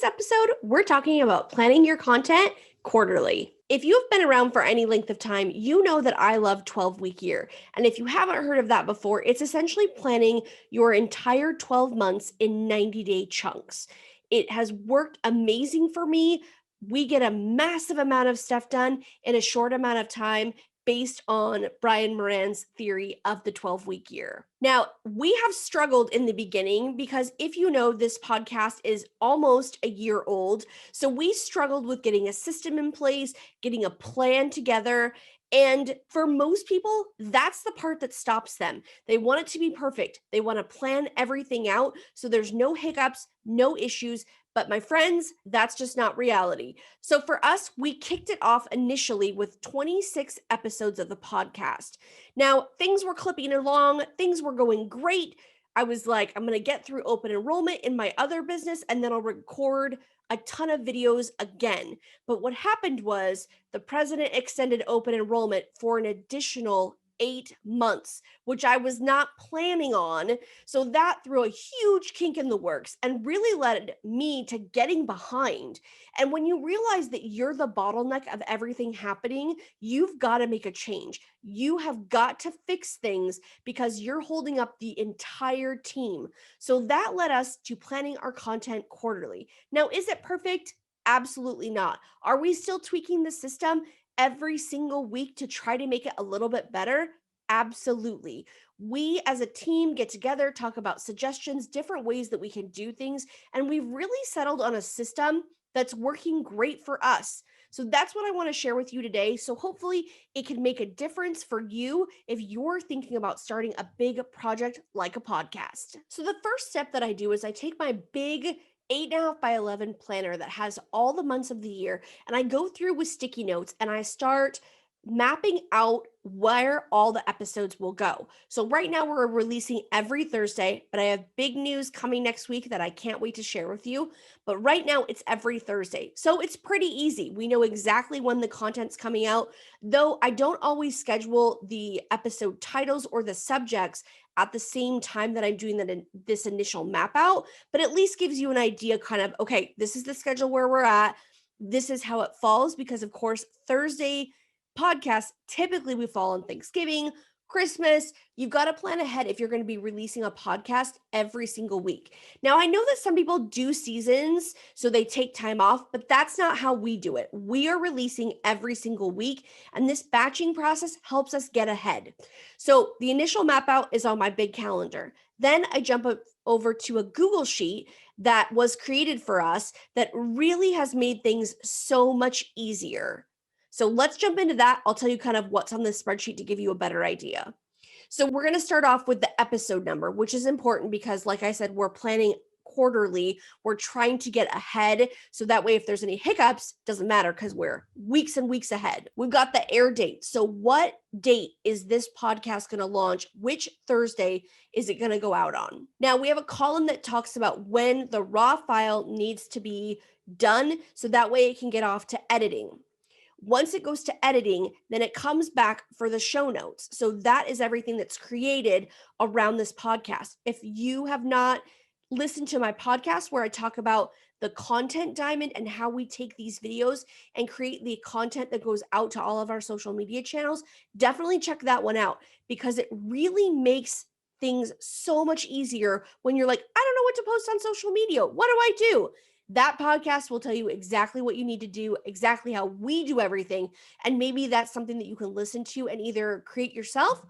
week's episode, we're talking about planning your content quarterly. If you've been around for any length of time, you know that I love 12-week year. And if you haven't heard of that before, it's essentially planning your entire 12 months in 90-day chunks. It has worked amazing for me. We get a massive amount of stuff done in a short amount of time based on Brian Moran's theory of the 12-week year. Now, we have struggled in the beginning because if you know, this podcast is almost a year old. So we struggled with getting a system in place, getting a plan together. And for most people, that's the part that stops them. They want it to be perfect. They want to plan everything out so there's no hiccups, no issues. But my friends, that's just not reality. So for us, we kicked it off initially with 26 episodes of the podcast. Now, things were clipping along, things were going great. I was like, I'm going to get through open enrollment in my other business, and then I'll record a ton of videos again. But what happened was the president extended open enrollment for an additional 8 months, which I was not planning on. So that threw a huge kink in the works and really led me to getting behind. And when you realize that you're the bottleneck of everything happening, you've got to make a change. You have got to fix things because you're holding up the entire team. So that led us to planning our content quarterly. Now, is it perfect? Absolutely not. Are we still tweaking the system every single week to try to make it a little bit better? Absolutely. We as a team get together, talk about suggestions, different ways that we can do things, and we've really settled on a system that's working great for us. So that's what I want to share with you today. So hopefully it can make a difference for you if you're thinking about starting a big project like a podcast. So the first step that I do is I take my big 8.5 by 11 planner that has all the months of the year, and I go through with sticky notes and I start mapping out where all the episodes will go. So right now we're releasing every Thursday, but I have big news coming next week that I can't wait to share with you. But right now it's every Thursday. So it's pretty easy. We know exactly when the content's coming out, though I don't always schedule the episode titles or the subjects at the same time that I'm doing this initial map out, but at least gives you an idea kind of, okay, this is the schedule where we're at. This is how it falls because of course, Thursday podcasts, typically we fall on Thanksgiving, Christmas. You've got to plan ahead if you're going to be releasing a podcast every single week. Now, I know that some people do seasons, so they take time off, but that's not how we do it. We are releasing every single week, and this batching process helps us get ahead. So the initial map out is on my big calendar. Then I jump over to a Google Sheet that was created for us that really has made things so much easier. So let's jump into that. I'll tell you kind of what's on this spreadsheet to give you a better idea. So we're going to start off with the episode number, which is important because, like I said, we're planning quarterly. We're trying to get ahead. So that way, if there's any hiccups, doesn't matter because we're weeks and weeks ahead. We've got the air date. So what date is this podcast going to launch? Which Thursday is it going to go out on? Now, we have a column that talks about when the raw file needs to be done. So that way it can get off to editing. Once it goes to editing, then it comes back for the show notes. So that is everything that's created around this podcast. If you have not listened to my podcast where I talk about the content diamond and how we take these videos and create the content that goes out to all of our social media channels, definitely check that one out because it really makes things so much easier when you're like, I don't know what to post on social media. What do I do? That podcast will tell you exactly what you need to do, exactly how we do everything. And maybe that's something that you can listen to and either create yourself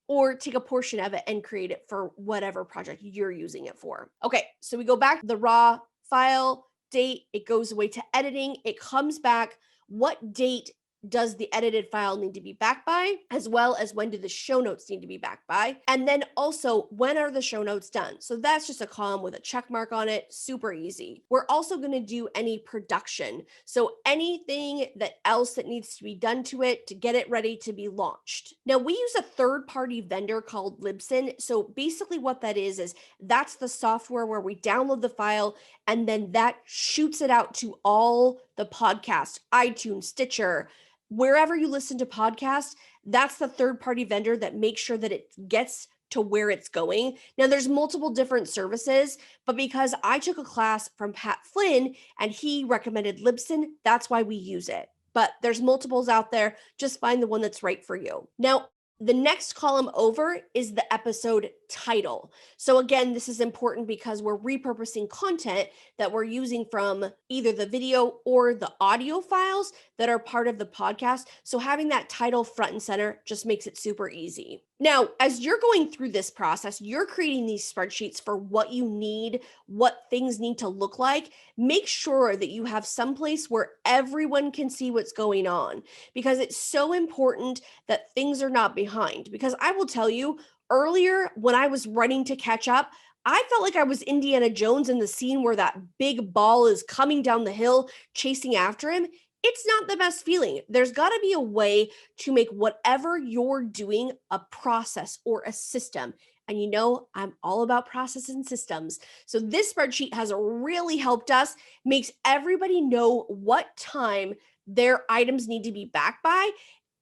or take a portion of it and create it for whatever project you're using it for. Okay, so we go back to the raw file date. It goes away to editing. It comes back. What date does the edited file need to be back by, as well as when do the show notes need to be back by? And then also, when are the show notes done? So that's just a column with a check mark on it, super easy. We're also going to do any production. So anything else that needs to be done to it to get it ready to be launched. Now, we use a third-party vendor called Libsyn. So basically what that is that's the software where we download the file and then that shoots it out to all the podcasts, iTunes, Stitcher, wherever you listen to podcasts. That's the third-party vendor that makes sure that it gets to where it's going. Now, there's multiple different services, but because I took a class from Pat Flynn and he recommended Libsyn, that's why we use it. But there's multiples out there. Just find the one that's right for you. Now, the next column over is the episode title. So again, this is important because we're repurposing content that we're using from either the video or the audio files that are part of the podcast. So having that title front and center just makes it super easy. Now, as you're going through this process, you're creating these spreadsheets for what you need, what things need to look like. Make sure that you have someplace where everyone can see what's going on, because it's so important that things are not behind. Because I will tell you, earlier when I was running to catch up, I felt like I was Indiana Jones in the scene where that big ball is coming down the hill chasing after him. It's not the best feeling. There's got to be a way to make whatever you're doing a process or a system. And you know, I'm all about processes and systems. So this spreadsheet has really helped us, makes everybody know what time their items need to be back by,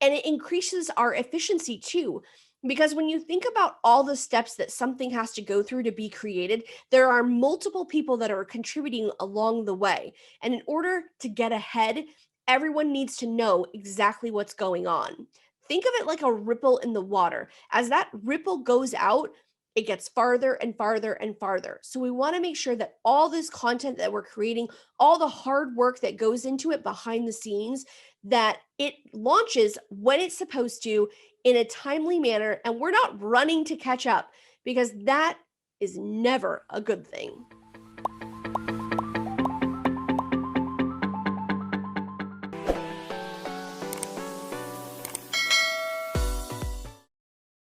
and it increases our efficiency too. Because when you think about all the steps that something has to go through to be created, there are multiple people that are contributing along the way. And in order to get ahead, everyone needs to know exactly what's going on. Think of it like a ripple in the water. As that ripple goes out, it gets farther and farther and farther. So we want to make sure that all this content that we're creating, all the hard work that goes into it behind the scenes, that it launches when it's supposed to in a timely manner, and we're not running to catch up, because that is never a good thing.